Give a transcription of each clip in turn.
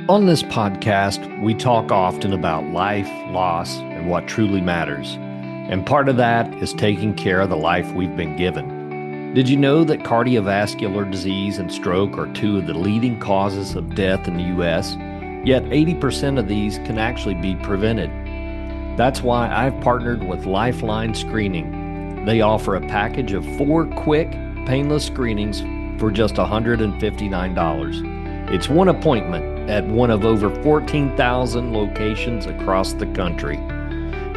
On this podcast, we talk often about life, loss, and what truly matters. And part of that is taking care of the life we've been given. Did you know that cardiovascular disease and stroke are two of the leading causes of death in the U.S.? Yet 80% of these can actually be prevented. That's why I've partnered with Lifeline Screening. They offer a package of 4 quick, painless screenings for just $159. It's one appointment at one of over 14,000 locations across the country.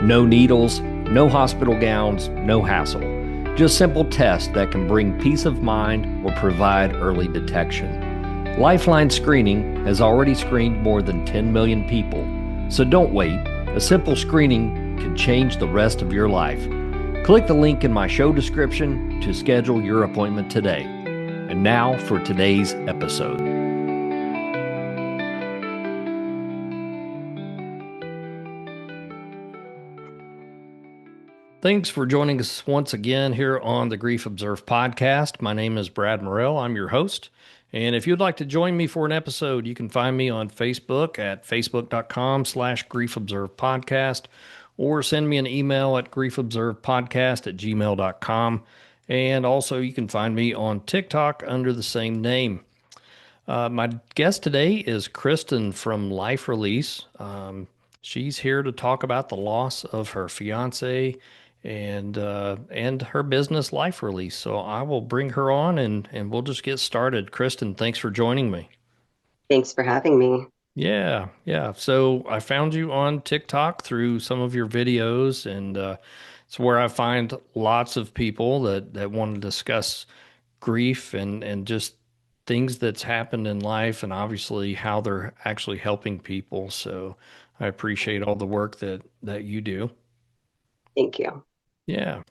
No needles, no hospital gowns, no hassle. Just simple tests that can bring peace of mind or provide early detection. Lifeline Screening has already screened more than 10 million people, so don't wait. A simple screening can change the rest of your life. Click the link in my show description to schedule your appointment today. And now for today's episode. Thanks for joining us once again here on the Grief Observed podcast. My name is Brad Morrell. I'm your host. And if you'd like to join me for an episode, you can find me on Facebook at facebook.com/griefobservedpodcast or send me an email at griefobservedpodcast@gmail.com. And also you can find me on TikTok under the same name. My guest today is Kristen from LyfeRelease. She's here to talk about the loss of her fiance and her business LyfeRelease. So I will bring her on and we'll just get started. Kristen, thanks for joining me. Thanks for having me. Yeah. So I found you on TikTok through some of your videos, and it's where I find lots of people that want to discuss grief and just things that's happened in life, and obviously how they're actually helping people. So I appreciate all the work that you do. Thank you. Yeah.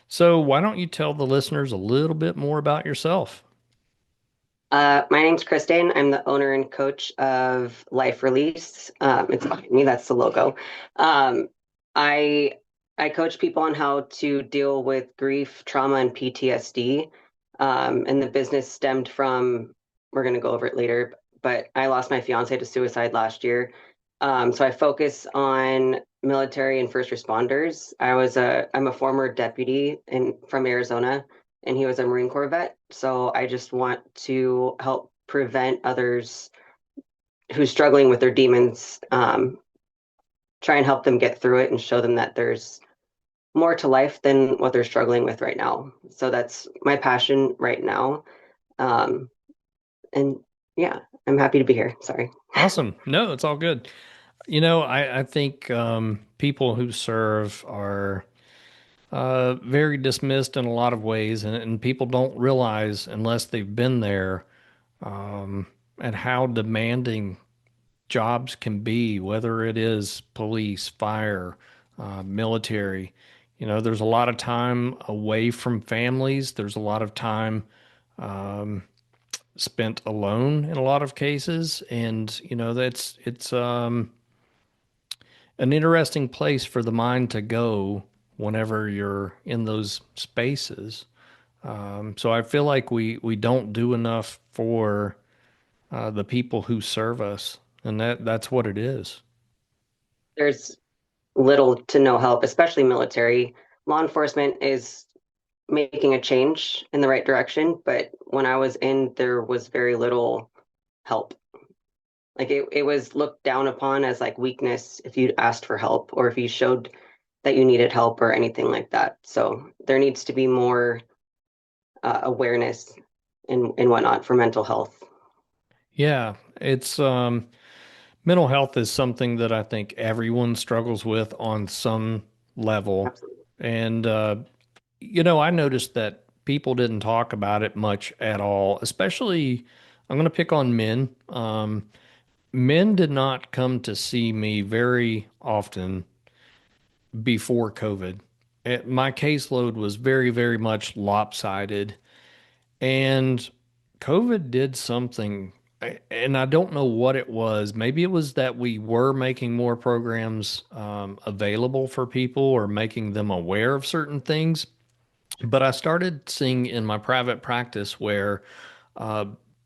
So why don't you tell the listeners a little bit more about yourself? My name's Kristen. I'm the owner and coach of LyfeRelease. It's behind me. That's the logo. Um, I I coach people on how to deal with grief, trauma, and PTSD. And the business stemmed from, we're going to go over it later, but I lost my fiance to suicide last year. So I focus on military and first responders. I'm a former deputy from Arizona, and he was a Marine Corps vet. So I just want to help prevent others who's struggling with their demons, try and help them get through it and show them that there's more to life than what they're struggling with right now. So that's my passion right now. Um, and yeah, I'm happy to be here. Sorry. Awesome. No, it's all good. I think people who serve are very dismissed in a lot of ways, and people don't realize unless they've been there um, and how demanding jobs can be, whether it is police, fire, military. There's a lot of time away from families. There's a lot of time um, spent alone in a lot of cases, and that's it's an interesting place for the mind to go whenever you're in those spaces. So I feel like we don't do enough for the people who serve us, and that's what it is. There's little to no help, especially military. Law enforcement is making a change in the right direction, but when I was in, there was very little help. Like it was looked down upon as like weakness if you asked for help or if you showed that you needed help or anything like that. So there needs to be more awareness and whatnot for mental health. Yeah, it's mental health is something that I think everyone struggles with on some level. Absolutely. And I noticed that people didn't talk about it much at all, especially I'm going to pick on men. Men did not come to see me very often before COVID. My caseload was very, very much lopsided. And COVID did something, and I don't know what it was. Maybe it was that we were making more programs available for people or making them aware of certain things. But I started seeing in my private practice where uh,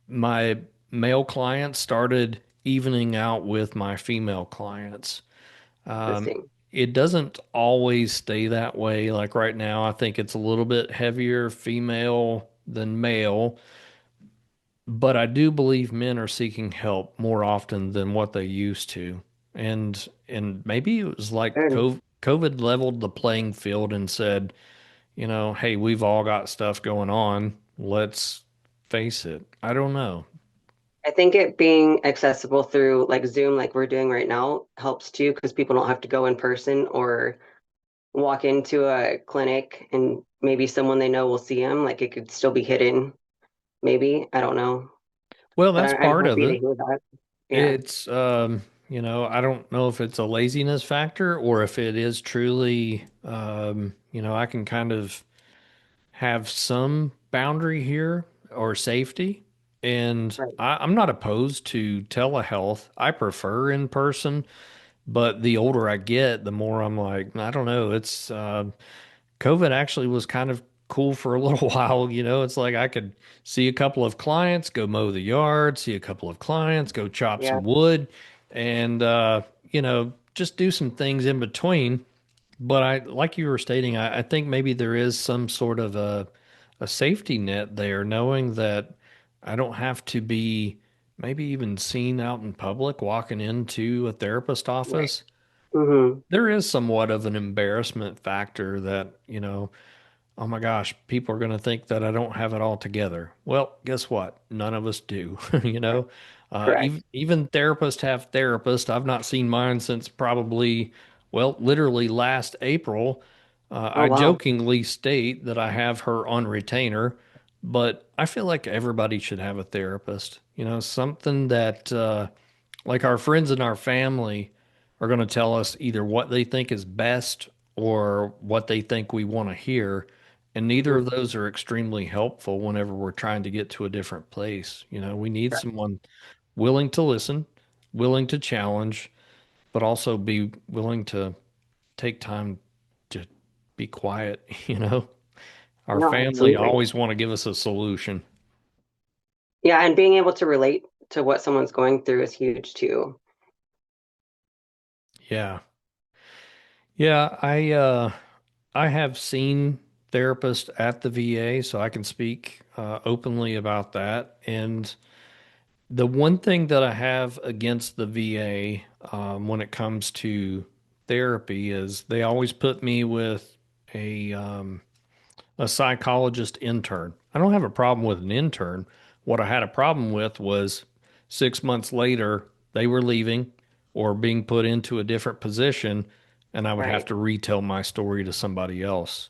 my male clients started evening out with my female clients. Um, Interesting. it doesn't always stay that way. Like right now, I think it's a little bit heavier female than male, but I do believe men are seeking help more often than what they used to. And maybe it was like Good. COVID leveled the playing field and said, you know, hey, we've all got stuff going on. Let's face it. I don't know. I think it being accessible through like Zoom, like we're doing right now, helps too because people don't have to go in person or walk into a clinic and maybe someone they know will see them. Like it could still be hidden, maybe. I don't know. Well, But that's I'm part of happy to it. hear that. Yeah, It's, I don't know if it's a laziness factor or if it is truly, I can kind of have some boundary here or safety. And right. I'm not opposed to telehealth. I prefer in person, but the older I get, the more I'm like, I don't know. COVID actually was kind of cool for a little while. It's like I could see a couple of clients, go mow the yard, see a couple of clients, go chop Yeah, some wood, and, just do some things in between. But like you were stating, I think maybe there is some sort of a safety net there, knowing that I don't have to be maybe even seen out in public walking into a therapist right. office. Hmm. There is somewhat of an embarrassment factor that, oh my gosh, people are going to think that I don't have it all together. Well, guess what? None of us do, you know? Correct. Even therapists have therapists. I've not seen mine since probably, well, literally last April. Oh, I wow. jokingly state that I have her on retainer, but I feel like everybody should have a therapist, something that, like our friends and our family are going to tell us either what they think is best or what they think we want to hear. And neither Hmm. of those are extremely helpful whenever we're trying to get to a different place. We need Correct. someone willing to listen, willing to challenge, but also be willing to take time to be quiet. Our No, family absolutely. always want to give us a solution. Yeah, and being able to relate to what someone's going through is huge too. Yeah. Yeah, I have seen therapists at the VA, so I can speak openly about that. And the one thing that I have against the VA when it comes to therapy is they always put me with a um, a psychologist intern. I don't have a problem with an intern. What I had a problem with was 6 months later, they were leaving or being put into a different position, and I would have Right. to retell my story to somebody else.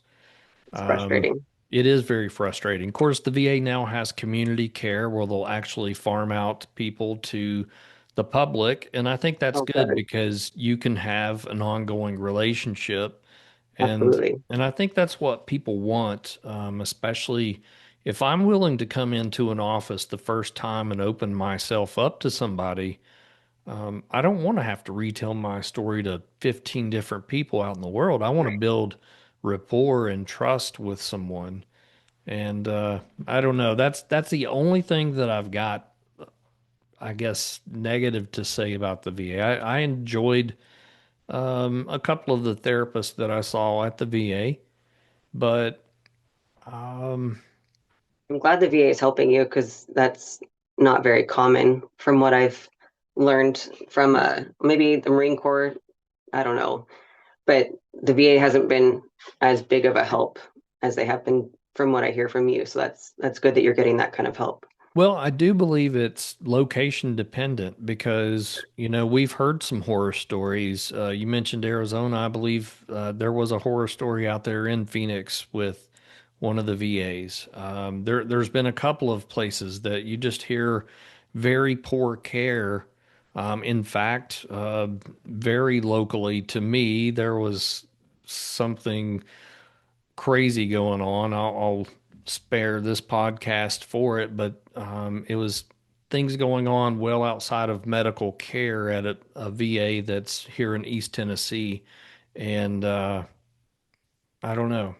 It's Um, frustrating. it is very frustrating. Of course, the VA now has community care where they'll actually farm out people to the public, and I think that's Oh, good good. because you can have an ongoing relationship and Absolutely. and I think that's what people want, especially if I'm willing to come into an office the first time and open myself up to somebody. I don't want to have to retell my story to 15 different people out in the world. I want to Right. build rapport and trust with someone. And I don't know. That's the only thing that I've got, I guess, negative to say about the VA. I enjoyed a couple of the therapists that I saw at the VA. But um, I'm glad the VA is helping you because that's not very common from what I've learned from maybe the Marine Corps. I don't know, but the VA hasn't been as big of a help as they have been from what I hear from you. So that's good that you're getting that kind of help. well, I do believe it's location dependent because, we've heard some horror stories. You mentioned Arizona. I believe there was a horror story out there in Phoenix with one of the VAs. There's been a couple of places that you just hear very poor care. In fact, very locally to me, there was something crazy going on. I'll spare this podcast for it, but it was things going on well outside of medical care at a VA that's here in East Tennessee. And I don't know.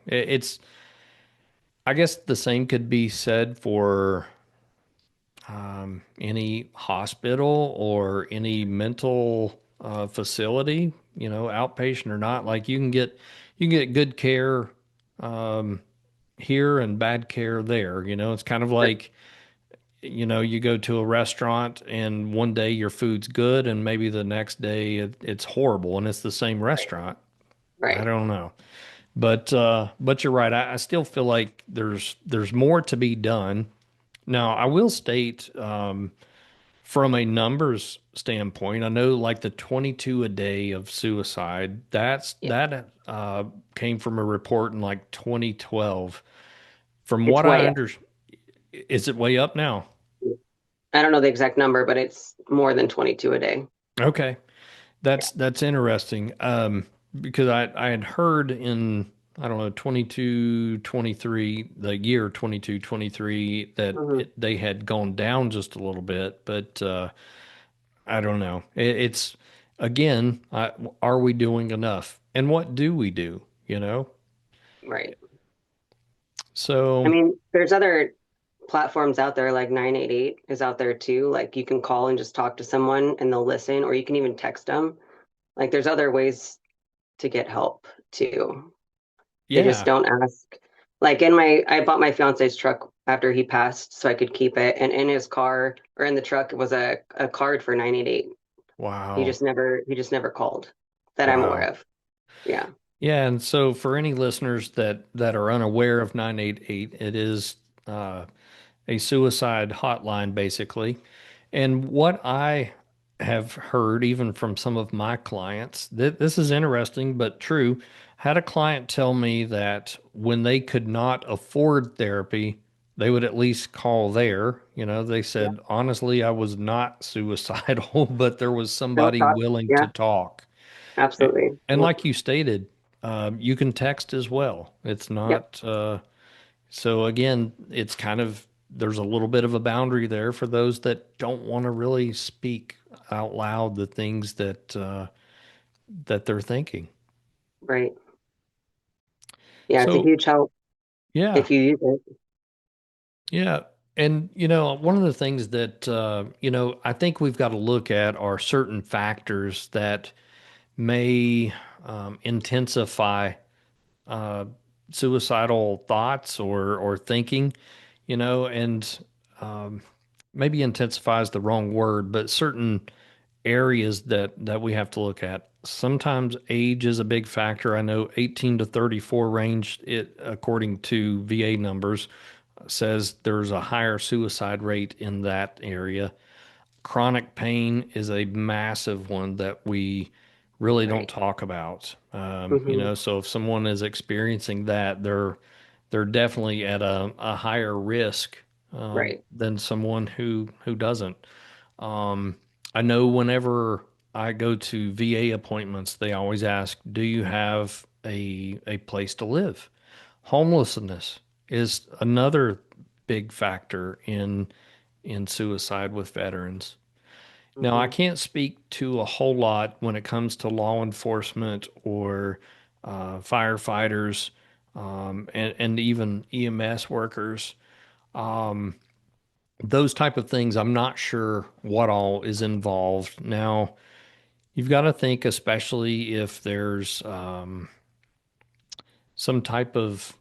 I guess the same could be said for any hospital or any mental facility, outpatient or not. Like you can get good care um, here and bad care there. It's kind of like you go to a restaurant and one day your food's good and maybe the next day it's horrible and it's the same Right. restaurant. I Right. don't know. But you're right. I still feel like there's more to be done. Now, I will state from a numbers standpoint, I know like the 22 a day of suicide, Yeah. that came from a report in like 2012. From It's what I way up. understand, is it way up now? I don't know the exact number, but it's more than 22 a day. Okay. Yeah. That's interesting. Because I had heard in I don't know 22 23 the year 22 23 that Hmm. they had gone down just a little bit, but I don't know. It's again, are we doing enough? And what do we do? You know? Right. I So mean, there's other platforms out there like 988 is out there too. Like you can call and just talk to someone and they'll listen, or you can even text them. Like there's other ways to get help too. They just yeah, don't ask. I bought my fiance's truck after he passed so I could keep it. And in his car or in the truck was a card for 988. wow, He just never called that I'm aware wow. of. Yeah. Yeah, and so for any listeners that are unaware of 988, it is uh, a suicide hotline, basically. And what I have heard, even from some of my clients, this is interesting but true. Had a client tell me that when they could not afford therapy, they would at least call there. They Yeah. said, honestly, I was not suicidal, but there was No somebody thought. willing to Yeah, talk. A- absolutely. And Yep. like you stated, you can text as well. It's Yep. not. So again, it's kind of there's a little bit of a boundary there for those that don't want to really speak out loud the things that they're thinking. Right. Yeah, it's a So huge help yeah, if you use it. yeah. And one of the things that I think we've got to look at are certain factors that may intensify uh, suicidal thoughts or thinking, and um, maybe intensifies the wrong word, but certain areas that we have to look at. Sometimes age is a big factor. I know 18 to 34 range, it according to VA numbers, says there's a higher suicide rate in that area. Chronic pain is a massive one that we really don't Right. talk about. Hmm. So if someone is experiencing that, they're definitely at a higher risk Right. than someone who doesn't. Um, I know whenever I go to VA appointments, they always ask, "Do you have a place to live?" Homelessness is another big factor in suicide with veterans. Now, I Hmm. can't speak to a whole lot when it comes to law enforcement or firefighters and even EMS workers. Um, those type of things, I'm not sure what all is involved. Now, you've got to think, especially if there's some type of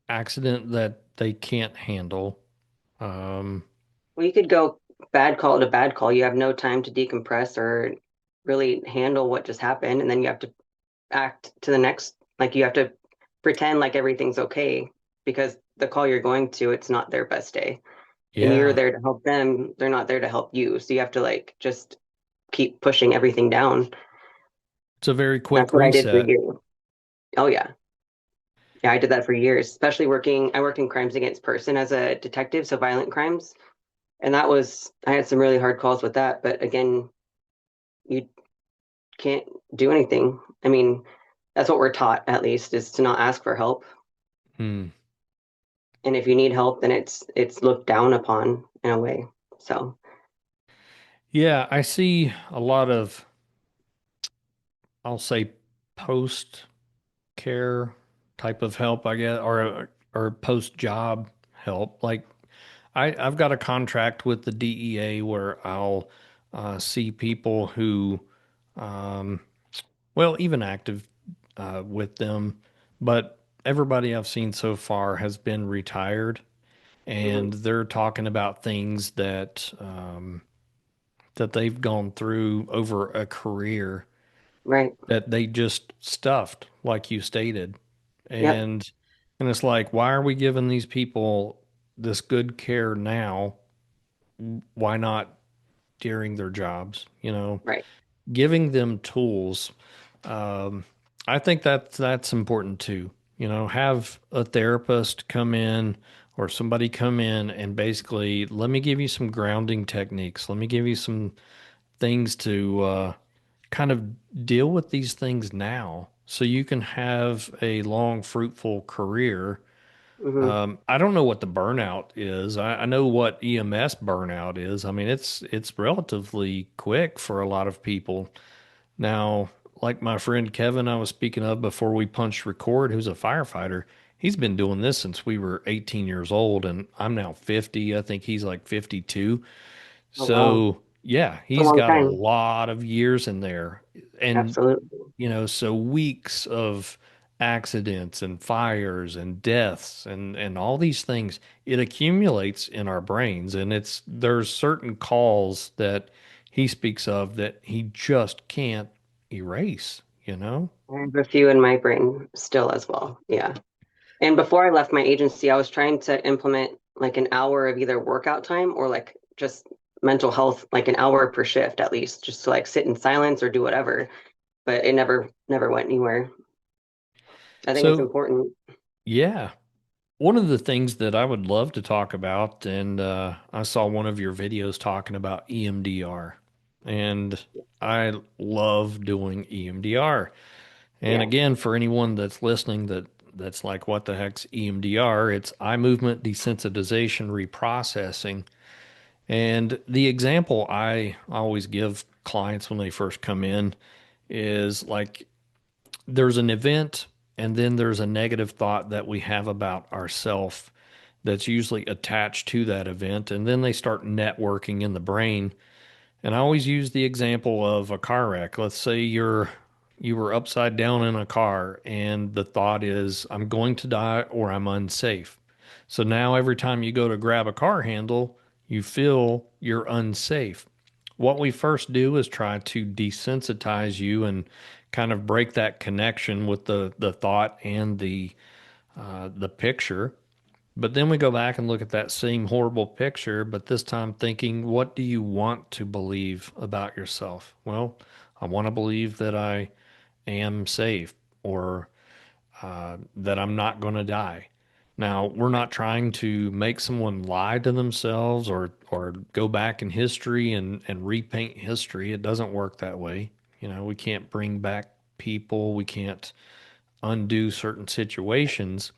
accident that they can't handle. Um, Well, you could go bad call to bad call. You have no time to decompress or really handle what just happened, and then you have to act to the next, like you have to pretend like everything's okay because the call you're going to, it's not their best day. And you're yeah, there to help them. They're not there to help you. So you have to like just keep pushing everything down. it's a very That's quick what I did for reset. years. Oh yeah. Yeah, I did that for years, especially I worked in crimes against person as a detective, so violent crimes. And I had some really hard calls with that. But again, you can't do anything. I mean, that's what we're taught at least is to not ask for help. Hmm. And if you need help, then it's looked down upon in a way. So Yeah, I see a lot of, I'll say, post care type of help, I guess, or post job help. Like I've got a contract with the DEA where I'll see people who, um, well, even active with them, but everybody I've seen so far has been retired, Hmm. and they're talking about things that they've gone through over a career Right. that they just stuffed, like you stated. Yep. And it's like, why are we giving these people this good care now? Why not during their jobs? Right. Giving them tools. Um, I think that's important too. Have a therapist come in or somebody come in and basically let me give you some grounding techniques. Let me give you some things to kind of deal with these things now so you can have a long, fruitful career. Hmm. I don't know what the burnout is. I know what EMS burnout is. I mean, it's relatively quick for a lot of people. Now, like my friend Kevin I was speaking of before we punched record, who's a firefighter, he's been doing this since we were 18 years old, and I'm now 50. I think he's like 52. Oh, wow. So, yeah, It's a he's long got a time. lot of years in there. And, Absolutely. so weeks of accidents and fires and deaths and all these things, it accumulates in our brains. And there's certain calls that he speaks of that he just can't erase. I have a few in my brain still as well. Yeah. And before I left my agency, I was trying to implement like an hour of either workout time or like just mental health, like an hour per shift at least, just to like sit in silence or do whatever. But it never went anywhere. I think it's So, important. yeah. One of the things that I would love to talk about, and I saw one of your videos talking about EMDR, and I love doing EMDR. And Yeah. again, for anyone that's listening that's like, what the heck's EMDR? It's eye movement desensitization reprocessing. And the example I always give clients when they first come in is like there's an event and then there's a negative thought that we have about ourself that's usually attached to that event. And then they start networking in the brain. And I always use the example of a car wreck. Let's say you were upside down in a car and the thought is I'm going to die or I'm unsafe. So now every time you go to grab a car handle, you feel you're unsafe. What we first do is try to desensitize you and kind of break that connection with the thought and the picture. But then we go back and look at that same horrible picture, but this time thinking, what do you want to believe about yourself? Well, I want to believe that I am safe or that I'm not going to die. Now, we're Right. not trying to make someone lie to themselves or go back in history and repaint history. It doesn't work that way. We can't bring back people, we can't undo certain situations,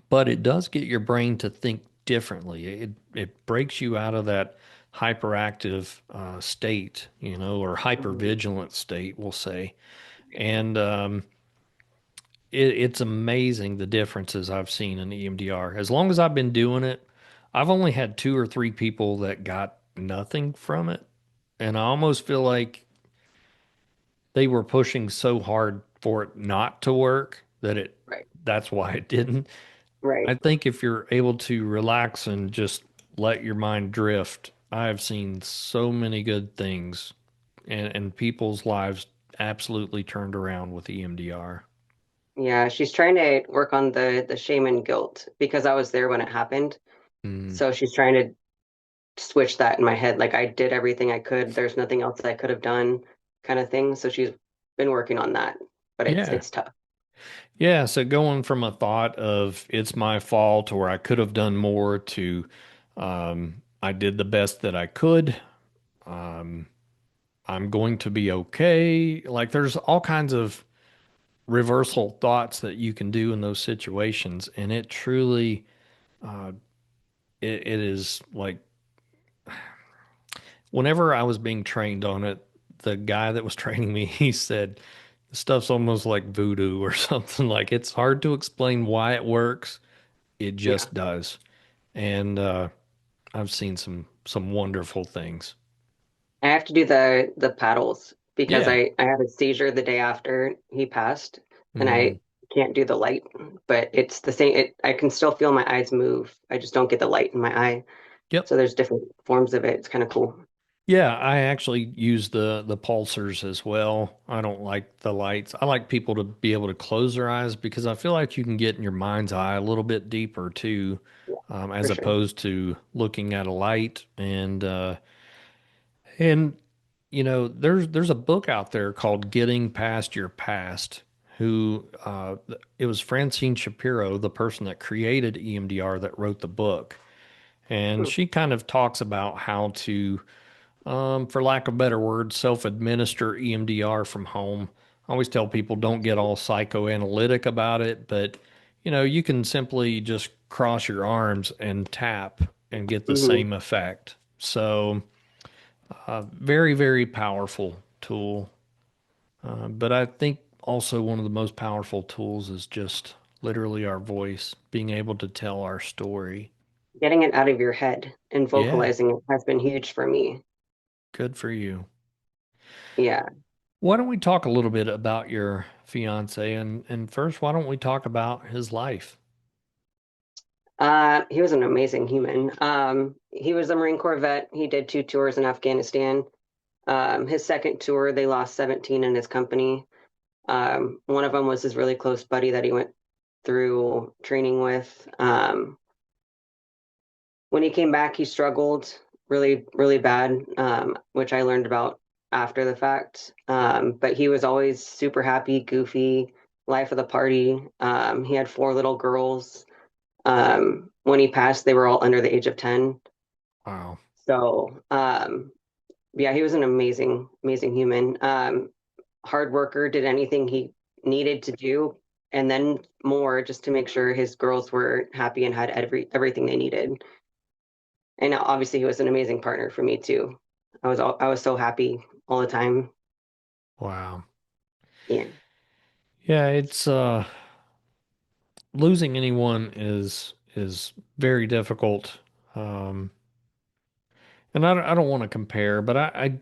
but it does get your brain to think differently. It breaks you out of that hyperactive state, or Mhm. hypervigilant state, we'll say. And it's amazing the differences I've seen in EMDR. As long as I've been doing it, I've only had two or three people that got nothing from it. And I almost feel like they were pushing so hard for it not to work that Right. that's why it didn't. Right. I think if you're able to relax and just let your mind drift, I have seen so many good things and people's lives absolutely turned around with EMDR. Yeah, she's trying to work on the shame and guilt because I was there when it happened. Mm. So she's trying to switch that in my head. Like I did everything I could. There's nothing else I could have done, kind of thing. So she's been working on that, but it's Yeah. it's tough. Yeah. So going from a thought of it's my fault or I could have done more to I did the best that I could. Um, I'm going to be okay. Like there's all kinds of reversal thoughts that you can do in those situations. And it truly, uh, it is like whenever I was being trained on it, the guy that was training me, he said, the stuff's almost like voodoo or something. Like it's hard to explain why it works. It Yeah. just does. And I've seen some wonderful things. I have to do the paddles because Yeah. I had a seizure the day after he passed, and Hmm. I can't do the light, but it's the same. I can still feel my eyes move. I just don't get the light in my eye. Yep. So there's different forms of it. It's kind of cool. Yeah, I actually use the pulsars as well. I don't like the lights. I like people to be able to close their eyes because I feel like you can get in your mind's eye a little bit deeper too, Yeah, as for sure. opposed to looking at a light. And there's a book out there called Getting Past Your Past. It was Francine Shapiro, the person that created EMDR, that wrote the book, and Hmm. she kind of talks about how to for lack of better words, self-administer EMDR from home. I always tell people don't get all psychoanalytic about it, but you can simply just cross your arms and tap and get the Hmm. same effect. So, very, very powerful tool. But I think also one of the most powerful tools is just literally our voice, being able to tell our story. Getting it out of your head and Yeah, vocalizing it has been huge for me. good for you. Yeah. Why don't we talk a little bit about your fiance and first, why don't we talk about his life? He was an amazing human. He was a Marine Corps vet. He did 2 tours in Afghanistan. His second tour, they lost 17 in his company. One of them was his really close buddy that he went through training with. When he came back, he struggled really, really bad, which I learned about after the fact. But he was always super happy, goofy, life of the party. He had 4 little girls. When he passed, they were all under the age of 10. Wow. So, yeah, he was an amazing, amazing human. Hard worker, did anything he needed to do, and then more just to make sure his girls were happy and had everything they needed. And obviously, he was an amazing partner for me too. I was so happy all the time. Wow. Yeah, Yeah, it's losing anyone is very difficult. Um and I don't want to compare, but I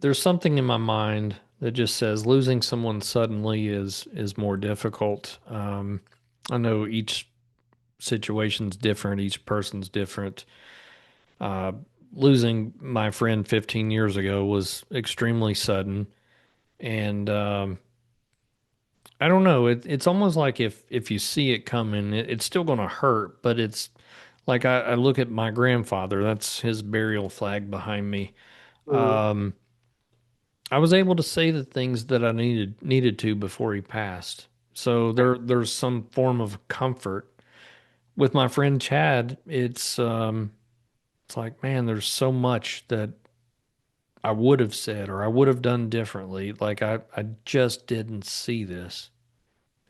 there's something in my mind that just says losing someone suddenly is more difficult. I know each situation's different, each person's different. Uh, Losing my friend 15 years ago was extremely sudden, and I don't know. It's almost like if you see it coming, it's still going to hurt, but it's like I look at my grandfather. That's his burial flag behind me. mm, Um, I was able to say the things that I needed to before he passed. So right. there's some form of comfort with my friend Chad. It's like, man, there's so much that I would have said or I would have done differently. Like I just didn't see this.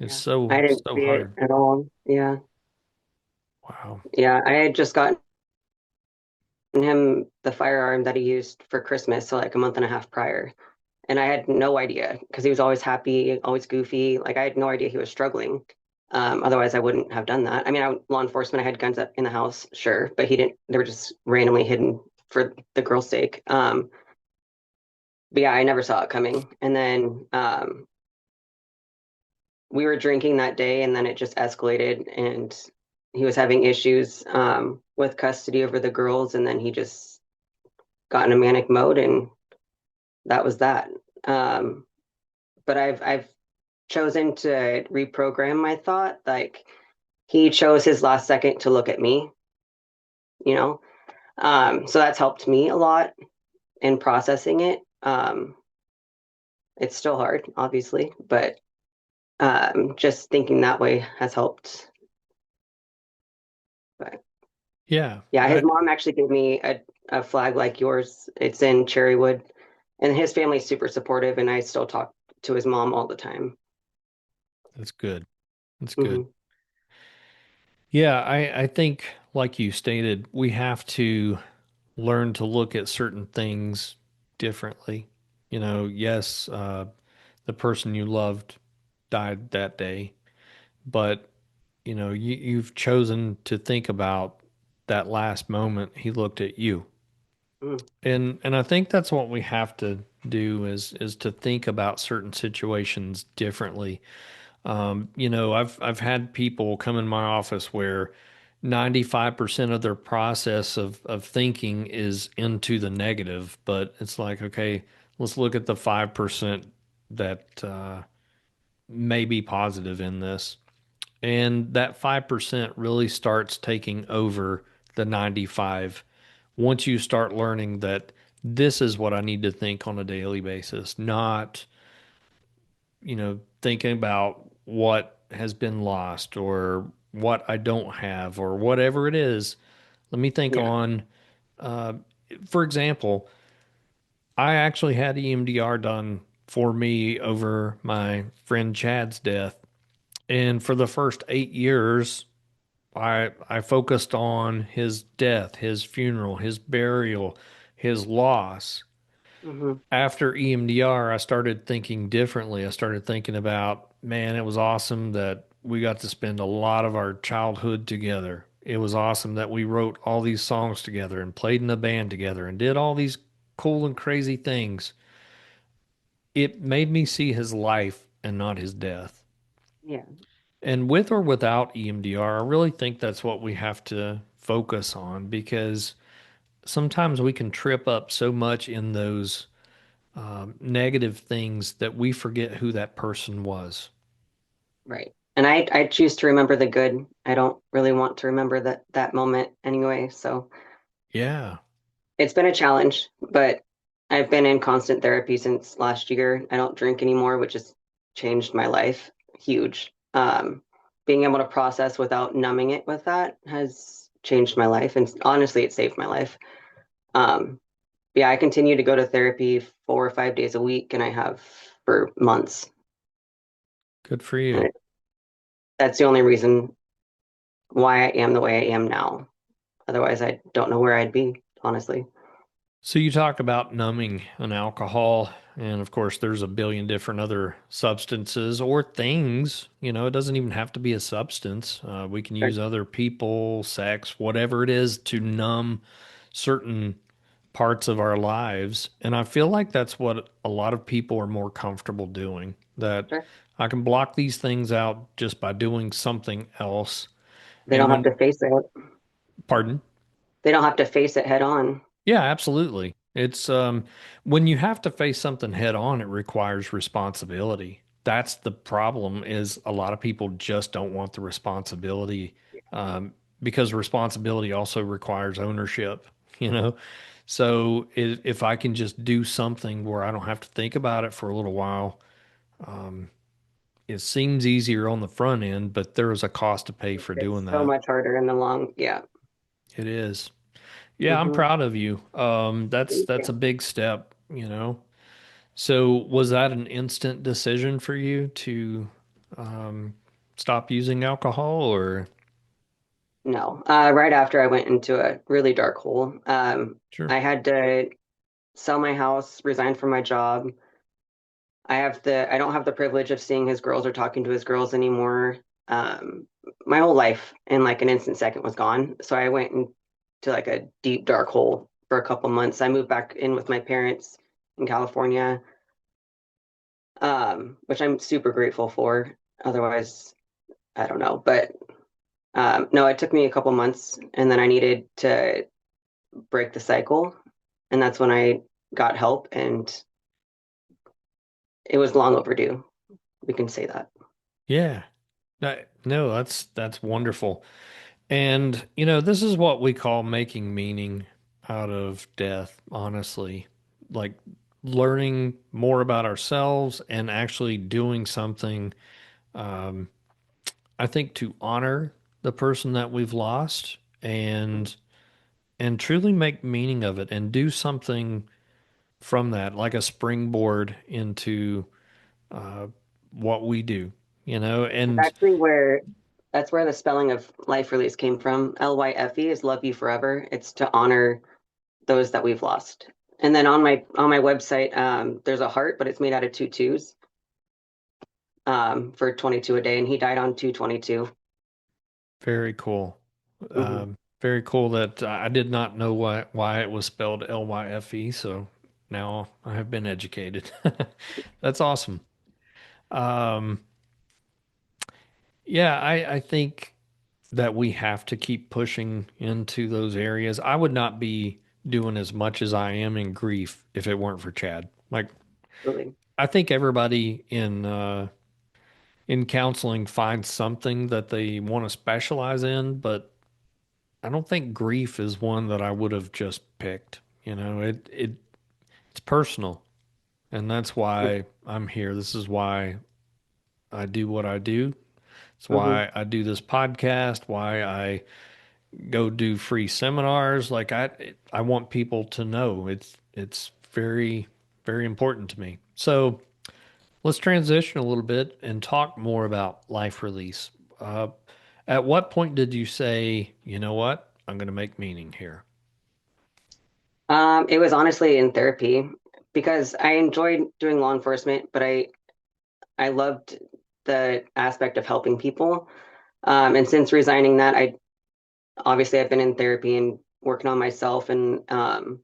It's Yeah, I so didn't so see it hard. at all. Yeah, Wow. yeah, I had just gotten him the firearm that he used for Christmas, so like a month and a half prior. And I had no idea because he was always happy, always goofy. Like I had no idea he was struggling. Otherwise, I wouldn't have done that. I mean, law enforcement, I had guns up in the house, sure, but he didn't. They were just randomly hidden for the girl's sake. But yeah, I never saw it coming. And then we were drinking that day, and then it just escalated, and he was having issues with custody over the girls, and then he just got in a manic mode, and that was that. Um, but I've chosen to reprogram my thought. Like he chose his last second to look at me, you know. So that's helped me a lot in processing it. It's still hard, obviously, but just thinking that way has helped. But Yeah. yeah, his mom actually gave me a flag like yours. It's in Cherrywood, and his family's super supportive, and I still talk to his mom all the time. That's good. That's good. Hmm. Yeah, I think like you stated, we have to learn to look at certain things differently. Yes, the person you loved died that day, but you've chosen to think about that last moment he looked at you. Mm, And I think that's what we have to do is to think about certain situations differently. I've had people come in my office where 95% of their process of thinking is into the negative, but it's like, okay, let's look at the 5% that may be positive in this. And that 5% really starts taking over the 95 once you start learning that this is what I need to think on a daily basis, not, thinking about what has been lost or what I don't have or whatever it is. Let me think yeah. on, uh, for example, I actually had EMDR done for me over my friend Chad's death. And for the first 8 years, I focused on his death, his funeral, his burial, his loss. Hmm. After EMDR, I started thinking differently. I started thinking about, man, it was awesome that we got to spend a lot of our childhood together. It was awesome that we wrote all these songs together and played in a band together and did all these cool and crazy things. It made me see his life and not his death. Yeah. And with or without EMDR, I really think that's what we have to focus on because sometimes we can trip up so much in those negative things that we forget who that person was. Right. And I choose to remember the good. I don't really want to remember that moment anyway. So Yeah. it's been a challenge, but I've been in constant therapy since last year. I don't drink anymore, which has changed my life. Huge. Being able to process without numbing it with that has changed my life. And honestly, it saved my life. Um, yeah, I continue to go to therapy 4 or 5 days a week, and I have for months. Good for And you. that's the only reason why I am the way I am now. Otherwise, I don't know where I'd be, honestly. So you talk about numbing and alcohol, and of course, there's a billion different other substances or things. It doesn't even have to be a substance. We can Sure. use other people, sex, whatever it is to numb certain parts of our lives. And I feel like that's what a lot of people are more comfortable doing. That Sure. I can block these things out just by doing something else. They And don't have when, to face it. pardon? They don't have to face it head on. Yeah, absolutely. It's when you have to face something head on, it requires responsibility. That's the problem is a lot of people just don't want the responsibility um, because responsibility also requires ownership, you know? So if I can just do something where I don't have to think about it for a little while, um, it seems easier on the front end, but there is a cost to pay for doing It's so that. much harder in the long. Yeah. It is. Yeah, I'm Hmm. proud of you. That's a big step. So was that an instant decision for you to um, stop using alcohol or? No. Right after I went into a really dark hole, Sure. I had to sell my house, resign from my job. I don't have the privilege of seeing his girls or talking to his girls anymore. Um, my whole life in like an instant second was gone. So I went into like a deep dark hole for a couple months. I moved back in with my parents in California, which I'm super grateful for. Otherwise, I don't know. But no, it took me a couple months, and then I needed to break the cycle, and that's when I got help, and it was long overdue. We can say that. Yeah. No, that's wonderful. And this is what we call making meaning out of death, honestly. Like learning more about ourselves and actually doing something um, I think to honor the person that we've lost and truly make meaning of it and do something from that, like a springboard into uh, what we do, It's and actually where that's where the spelling of life release came from. LYFE is love you forever. It's to honor those that we've lost. And then on my website, there's a heart, but it's made out of two twos for 22 a day, and he died on 2/22. very cool. Hmm. Very cool that I did not know why it was spelled Lyfe, so now I have been educated. That's awesome. Um, yeah, I think that we have to keep pushing into those areas. I would not be doing as much as I am in grief if it weren't for Chad. Like, Really. I think everybody in counseling finds something that they want to specialize in, but I don't think grief is one that I would have just picked. It's personal, and that's why I'm here. This is why I do what I do. It's Hmm. why I do this podcast, why I go do free seminars. Like I want people to know it's very very important to me. So, let's transition a little bit and talk more about life release. Uh, at what point did you say, you know what, I'm going to make meaning here? It was honestly in therapy because I enjoyed doing law enforcement, but I loved the aspect of helping people. And since resigning that, I obviously I've been in therapy and working on myself, and I'm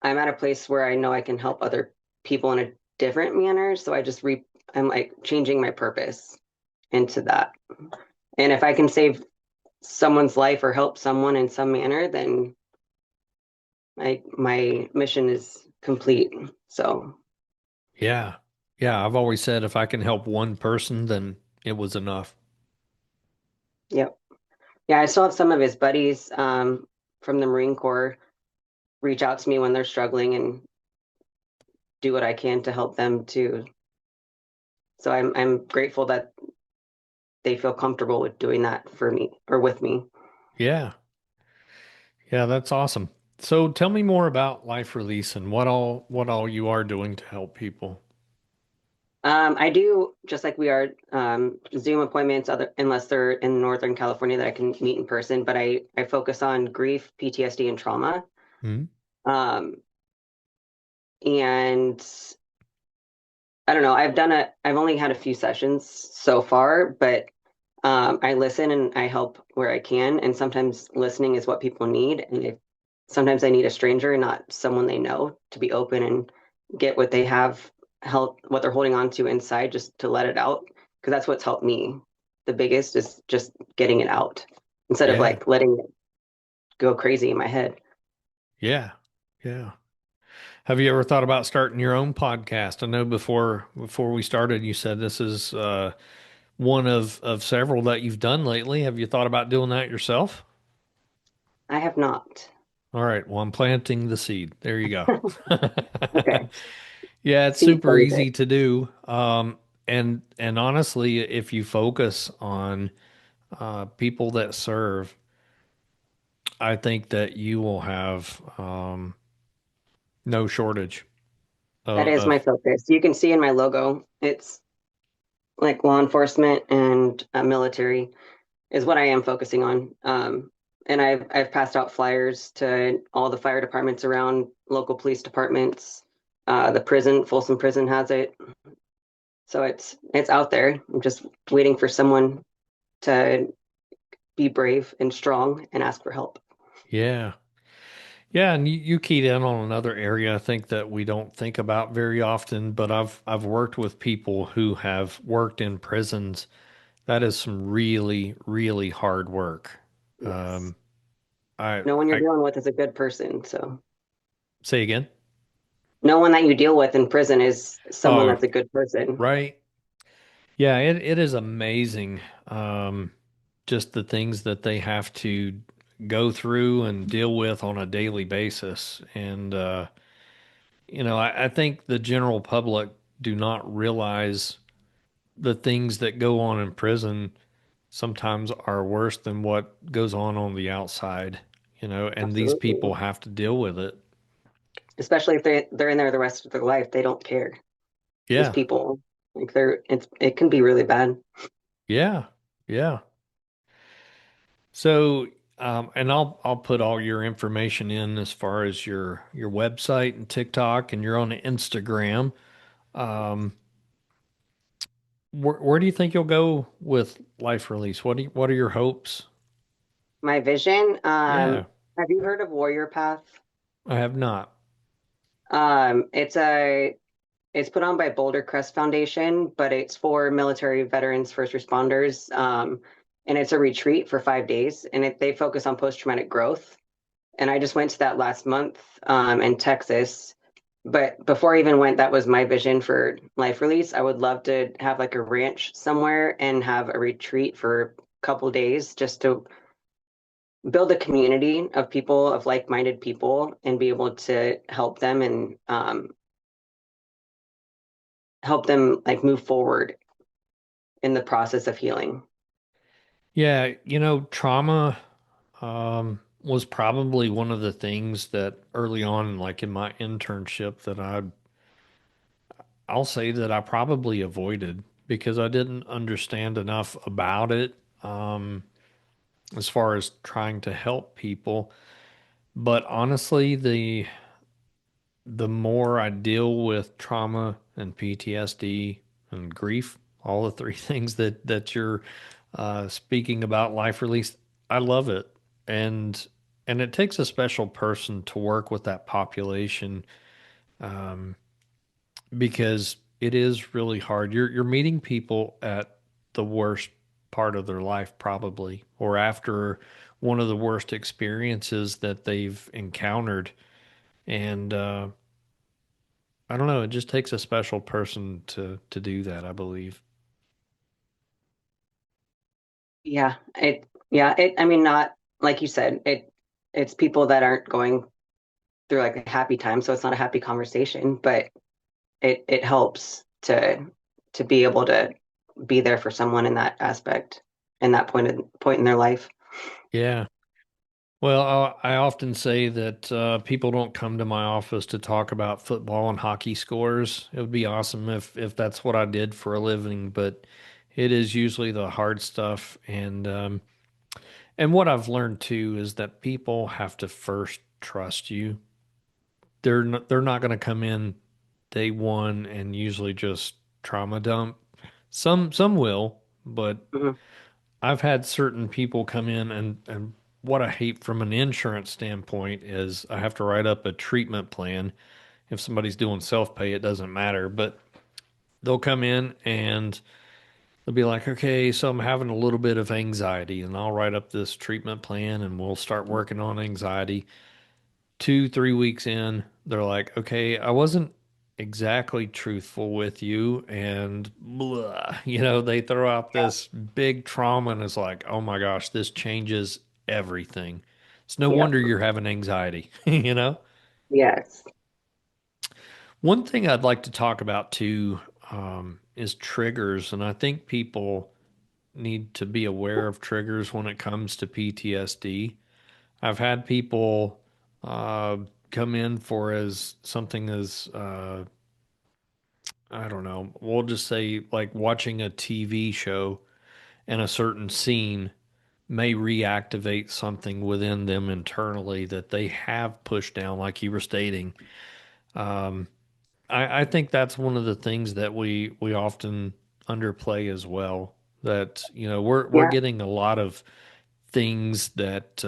at a place where I know I can help other people in a different manner. So I'm like changing my purpose into that. And if I can save someone's life or help someone in some manner, then my mission is complete. So, Yeah. Yeah. I've always said if I can help one person, then it was enough. yep. Yeah, I still have some of his buddies from the Marine Corps reach out to me when they're struggling and do what I can to help them too. So I'm grateful that they feel comfortable with doing that for me or with me. Yeah. Yeah. That's awesome. So tell me more about life release and what all you are doing to help people. I do just like we are Zoom appointments, other unless they're in Northern California that I can meet in person. But I focus on grief, PTSD, and trauma. Hmm. Um, and I don't know. I've only had a few sessions so far, but I listen and I help where I can. And sometimes listening is what people need. And sometimes I need a stranger, not someone they know, to be open and get what they have held, what they're holding on to inside, just to let it out. Because that's what's helped me. The biggest is just getting it out instead of Yeah. like letting it go crazy in my head. Yeah. Yeah. Have you ever thought about starting your own podcast? I know before we started, you said this is one of several that you've done lately. Have you thought about doing that yourself? I have not. All right. Well, I'm planting the seed. There you go. Okay. Yeah, it's Seed super planted. easy to do. And honestly, if you focus on people that serve, I think that you will have no shortage That is my of focus. You can see in my logo, it's like law enforcement and military is what I am focusing on. And I've passed out flyers to all the fire departments around, local police departments. The prison, Folsom Prison has it, so it's out there. I'm just waiting for someone to be brave and strong and ask for help. yeah. Yeah, and you keyed in on another area I think that we don't think about very often, but I've worked with people who have worked in prisons. That is some really, really hard work. Yes, Um, I no one you're I dealing with is a good person. So say again. no one that you deal with in prison is someone Oh, that's a good person. right. Yeah, it is amazing. Just the things that they have to go through and deal with on a daily basis. And I think the general public do not realize the things that go on in prison sometimes are worse than what goes on the outside, and these people Absolutely. have to deal with it. Especially if they're in there the rest of their life, they don't care. These Yeah. people, like it can be really bad. Yeah. Yeah. So, and I'll put all your information in as far as your website and TikTok, and you're on Instagram. Um, where do you think you'll go with Life Release? What are your hopes? My vision. Yeah, Have you heard of Warrior Path? I have not. It's it's put on by Boulder Crest Foundation, but it's for military veterans, first responders. And it's a retreat for 5 days, and they focus on post-traumatic growth. And I just went to that last month in Texas. But before I even went, that was my vision for Life Release. I would love to have like a ranch somewhere and have a retreat for a couple days just to build a community of people, of like-minded people, and be able to help them and help them like move forward in the process of healing. Yeah, trauma was probably one of the things that early on, like in my internship, that I'll say that I probably avoided because I didn't understand enough about it, as far as trying to help people. But honestly, the more I deal with trauma and PTSD and grief, all the three things that you're speaking about, life release, I love it. And and it takes a special person to work with that population, um, because it is really hard. You're meeting people at the worst part of their life, probably, or after one of the worst experiences that they've encountered. And I don't know, it just takes a special person to do that, I believe. I mean, not like you said, it's people that aren't going through like a happy time, so it's not a happy conversation, but it helps to be able to be there for someone in that aspect in that point in their life. Yeah. Well, I often say that people don't come to my office to talk about football and hockey scores. It would be awesome if that's what I did for a living, but it is usually the hard stuff. And what I've learned too is that people have to first trust you. They're not going to come in day one and usually just trauma dump. Some will, but Mhm. I've had certain people come in, and what I hate from an insurance standpoint is I have to write up a treatment plan. If somebody's doing self-pay, it doesn't matter, but they'll come in and they'll be like, okay, so I'm having a little bit of anxiety, and I'll write up this treatment plan and we'll start working on anxiety. 2, 3 weeks in, they're like, okay, I wasn't exactly truthful with you, and blah, they throw out this big trauma, and it's like, oh my gosh, this changes everything. It's no Yep. wonder you're having anxiety. Yes. One thing I'd like to talk about too, is triggers, and I think people need to be aware of triggers when it comes to PTSD. I've had people uh, come in for as something as I don't know, we'll just say like watching a TV show and a certain scene may reactivate something within them internally that they have pushed down, like you were stating. Um, I think that's one of the things that we often underplay as well. That we're Yeah. getting a lot of things that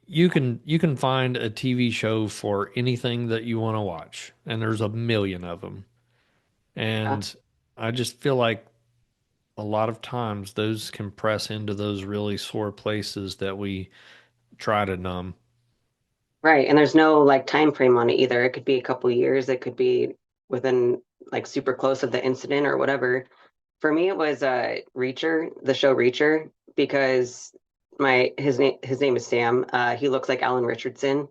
you can find a TV show for anything that you want to watch, and there's a million of them. Yeah. And I just feel like a lot of times those can press into those really sore places that we try to numb. Right. And there's no like time frame on it either. It could be a couple years, it could be within like super close of the incident or whatever. For me, it was Reacher, the show Reacher, because my his name is Sam. He looks like Alan Richardson,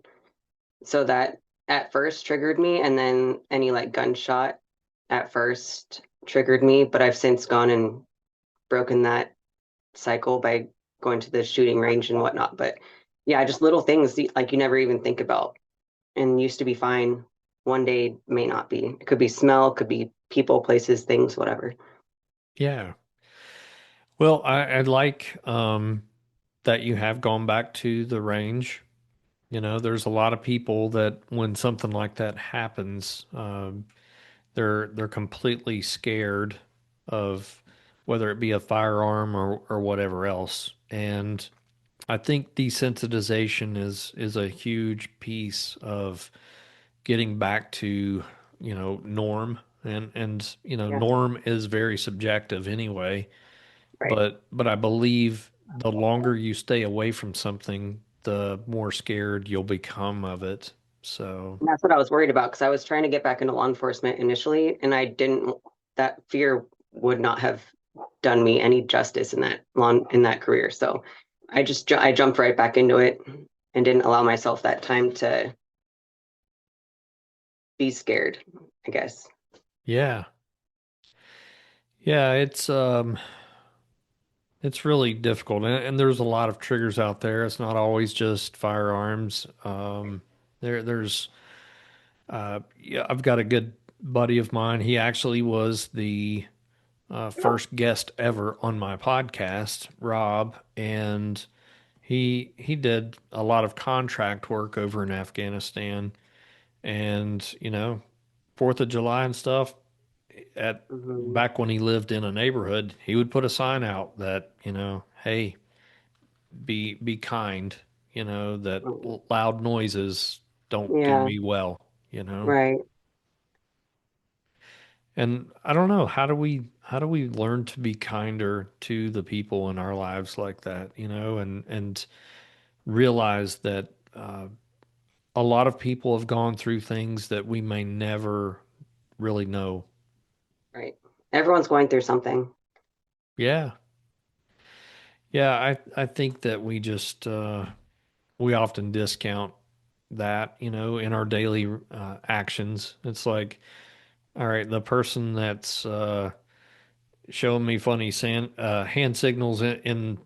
so that at first triggered me, and then any like gunshot at first triggered me, but I've since gone and broken that cycle by going to the shooting range and whatnot. But yeah, just little things like you never even think about and used to be fine. One day may not be. It could be smell, could be people, places, things, whatever. Yeah. Well, I'd like that you have gone back to the range. There's a lot of people that when something like that happens, they're completely scared of whether it be a firearm or whatever else. And I think desensitization is a huge piece of getting back to, norm. And Yeah, norm is very subjective anyway. right. But I believe the longer you stay away from something, the more scared you'll become of it. So, And that's what I was worried about because I was trying to get back into law enforcement initially, and I didn't. That fear would not have done me any justice in that career. So I jumped right back into it and didn't allow myself that time to be scared, I guess. yeah. Yeah, it's really difficult, and there's a lot of triggers out there. It's not always just firearms. There's yeah, I've got a good buddy of mine. He actually was the first guest ever on my podcast, Rob, and he did a lot of contract work over in Afghanistan, and Fourth of July and stuff. At Hmm. back when he lived in a neighborhood, he would put a sign out that hey, be kind, that loud noises don't do Yeah, me well. right, And I don't know, how do we learn to be kinder to the people in our lives like that, and realize that a lot of people have gone through things that we may never really know. right. Everyone's going through something. Yeah. Yeah, I think that we often discount that, in our daily actions. It's like, all right, the person that's showing me funny hand signals in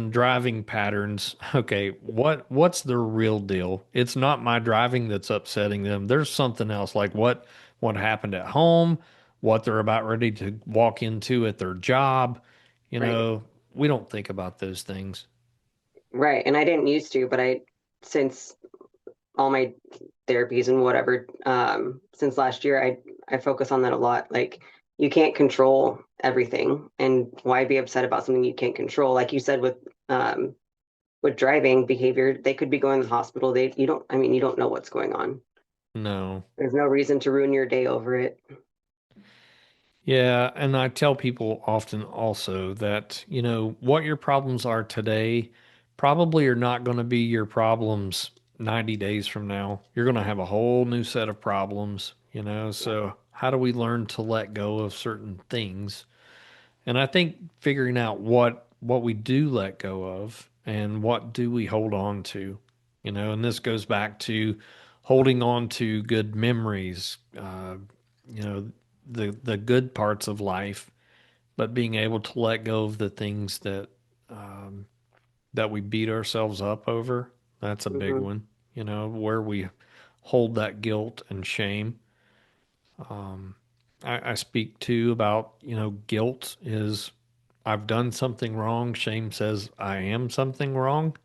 driving patterns. Okay, what's the real deal? It's not my driving that's upsetting them. There's something else, like what happened at home, what they're about ready to walk into at their job. You Right, know, we don't think about those things. right. And I didn't used to, but since all my therapies and whatever, since last year, I focus on that a lot. Like, you can't control everything, and why be upset about something you can't control? Like you said with driving behavior, they could be going to the hospital. You don't, I mean, you don't know what's going on. No. There's no reason to ruin your day over it. Yeah, and I tell people often also that, what your problems are today probably are not going to be your problems 90 days from now. You're going to have a whole new set of problems. Yeah. So how do we learn to let go of certain things? And I think figuring out what we do let go of and what do we hold on to, and this goes back to holding on to good memories, you know, the good parts of life, but being able to let go of the things um, that we beat ourselves up over. That's a big Hmm. one, where we hold that guilt and shame. Um, I speak too about, guilt is I've done something wrong. Shame says I am something wrong,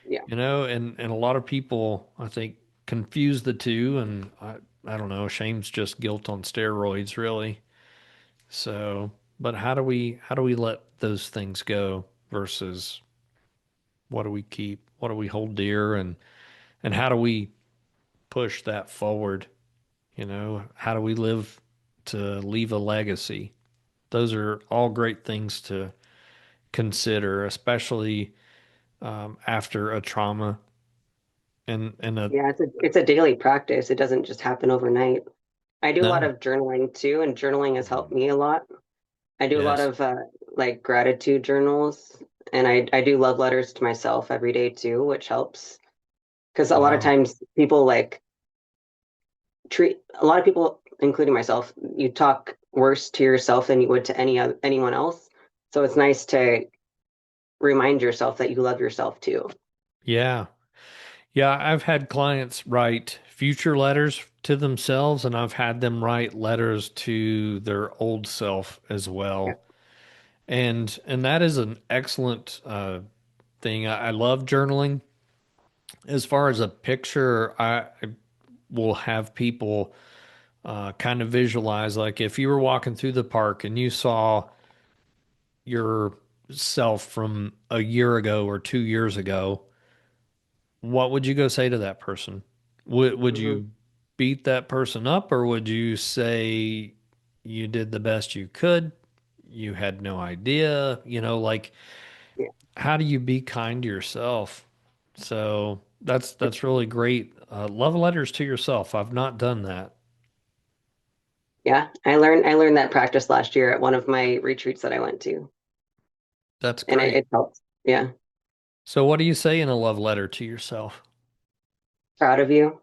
Yeah. and a lot of people, I think, confuse the two. And I don't know, shame's just guilt on steroids, really. So, but how do we let those things go versus what do we keep? What do we hold dear? And how do we push that forward? How do we live to leave a legacy? Those are all great things to consider, especially after a trauma and a Yeah, it's a daily practice. It doesn't just happen overnight. I do a lot no. of journaling too, and journaling has helped me a lot. I do a lot Yes. of like gratitude journals, and I do love letters to myself every day too, which helps because a lot of Wow. times people like treat a lot of people, including myself, you talk worse to yourself than you would to anyone else. So it's nice to remind yourself that you love yourself too. Yeah. Yeah, I've had clients write future letters to themselves, and I've had them write letters to their old self as Yeah. well. And that is an excellent thing. I love journaling. As far as a picture, I will have people kind of visualize, like if you were walking through the park and you saw your self from a year ago or 2 years ago, what would you go say to that person? Would Hmm. you beat that person up, or would you say you did the best you could? You had no idea, like Yeah. how do you be kind to yourself? So that's really great. Love letters to yourself. I've not done that. Yeah. I learned that practice last year at one of my retreats that I went to, That's and great. it helped. Yeah. So what do you say in a love letter to yourself? Proud of you.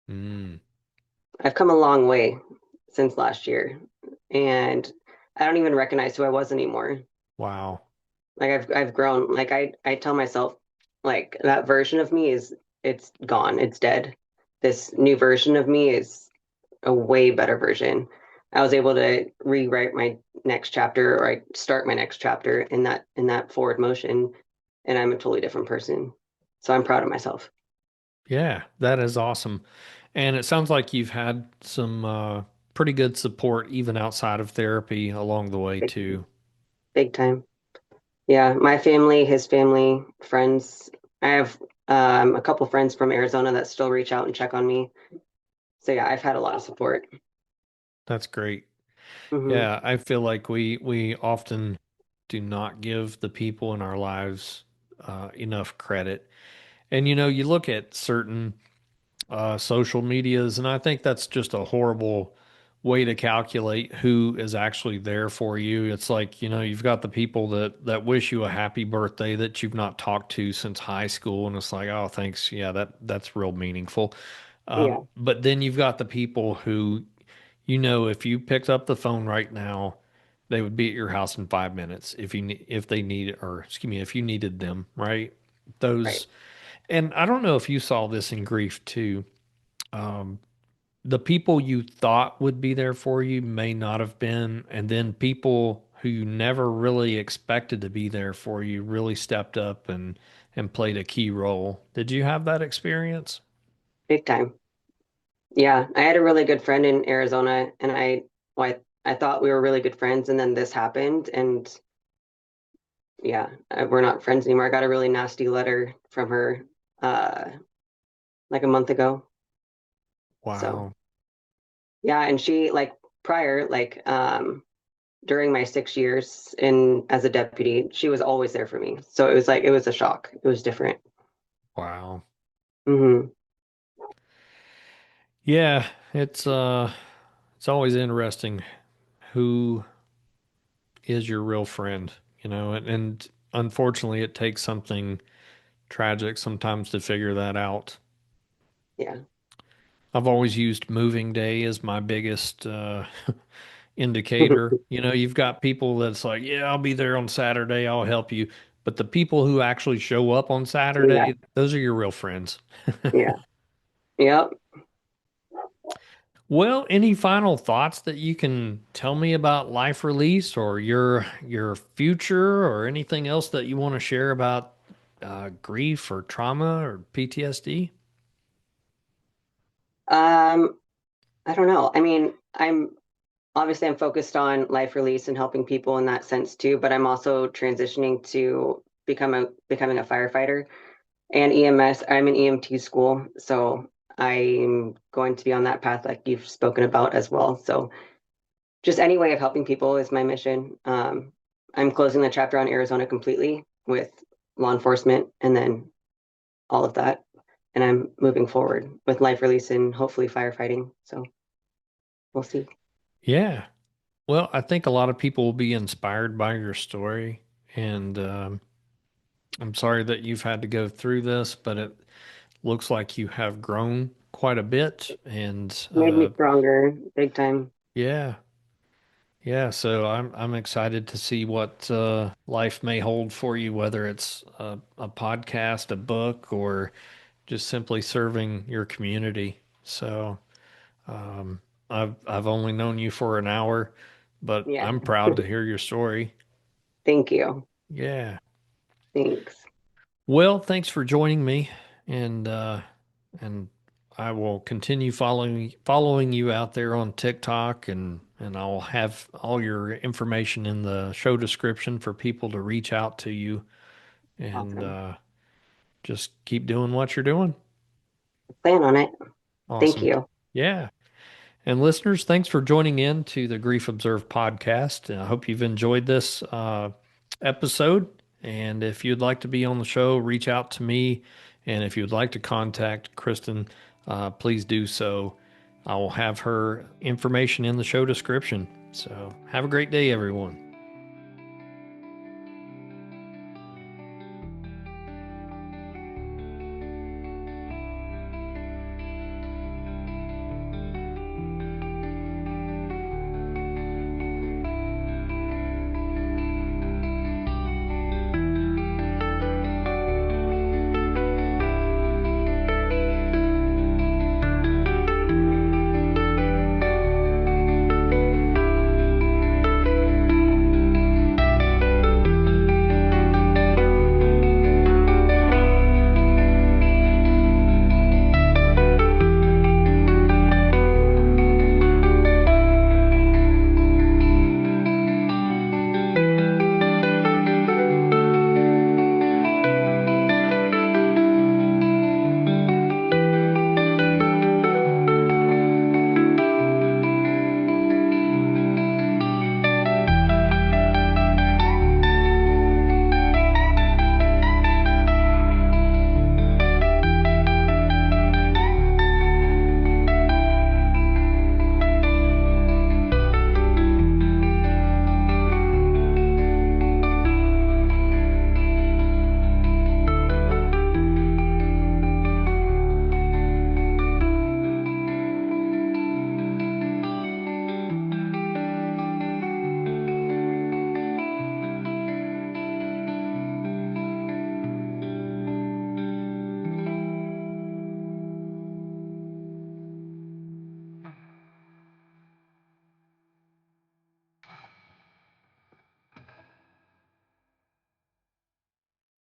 Mm, I've come a long way since last year, and I don't even recognize who I was anymore. wow. Like I've grown. Like I tell myself, like that version of me is it's gone. It's dead. This new version of me is a way better version. I was able to rewrite my next chapter, or I start my next chapter in that forward motion, and I'm a totally different person. So I'm proud of myself. Yeah, that is awesome. And it sounds like you've had some pretty good support even outside of therapy along the way Big, too. big time. Yeah, my family, his family, friends. I have a couple friends from Arizona that still reach out and check on me. So yeah, I've had a lot of support. That's great. Hmm. Yeah, I feel like we often do not give the people in our lives enough credit. And you look at certain social medias, and I think that's just a horrible way to calculate who is actually there for you. It's like, you've got the people that wish you a happy birthday that you've not talked to since high school, and it's like, oh, thanks. Yeah, that's real meaningful. Yeah, But then you've got the people who, if you picked up the phone right now, they would be at your house in 5 minutes if they need or excuse me, if you needed them, right? right. Those, and I don't know if you saw this in grief too. Um, the people you thought would be there for you may not have been, and then people who you never really expected to be there for you really stepped up and played a key role. Did you have that experience? Big time. Yeah, I had a really good friend in Arizona, and well, I thought we were really good friends, and then this happened, and yeah, we're not friends anymore. I got a really nasty letter from her uh, like a month ago. So Wow. yeah, and she like prior, like during my 6 years in as a deputy, she was always there for me. So it was like it was a shock. It was different. Wow. Hmm. Yeah, it's always interesting who is your real friend, and unfortunately it takes something tragic sometimes to figure that out. Yeah. I've always used moving day as my biggest indicator. You've got people that's like, yeah, I'll be there on Saturday, I'll help you. But the people who actually show up on Yeah. Saturday, those are your real friends. Yeah. Yep. Well, any final thoughts that you can tell me about Life Release or your future or anything else that you want to share about grief or trauma or PTSD? Um, I don't know. I mean, I'm focused on life release and helping people in that sense too, but I'm also transitioning to becoming a firefighter and EMS. I'm in EMT school, so I'm going to be on that path like you've spoken about as well. So just any way of helping people is my mission. I'm closing the chapter on Arizona completely with law enforcement and then all of that. And I'm moving forward with life release and hopefully firefighting. So we'll see. Yeah. Well, I think a lot of people will be inspired by your story. And I'm sorry that you've had to go through this, but it looks like you have grown quite a bit. And Made me stronger, big time. yeah, yeah. So I'm excited to see what life may hold for you, whether it's a podcast, a book, or just simply serving your community. So um, I've only known you for an hour, but Yeah. I'm proud to hear your story. Thank you. Yeah. Thanks. Well, thanks for joining me, and and I will continue following you out there on TikTok and I'll have all your information in the show description for people to reach out to you and Awesome. just keep doing what you're doing. Plan on it. Thank Awesome. you. Yeah. And listeners, thanks for joining in to the Grief Observed podcast. I hope you've enjoyed this episode. And if you'd like to be on the show, reach out to me. And if you'd like to contact Kristen, please do so. I will have her information in the show description. So have a great day, everyone.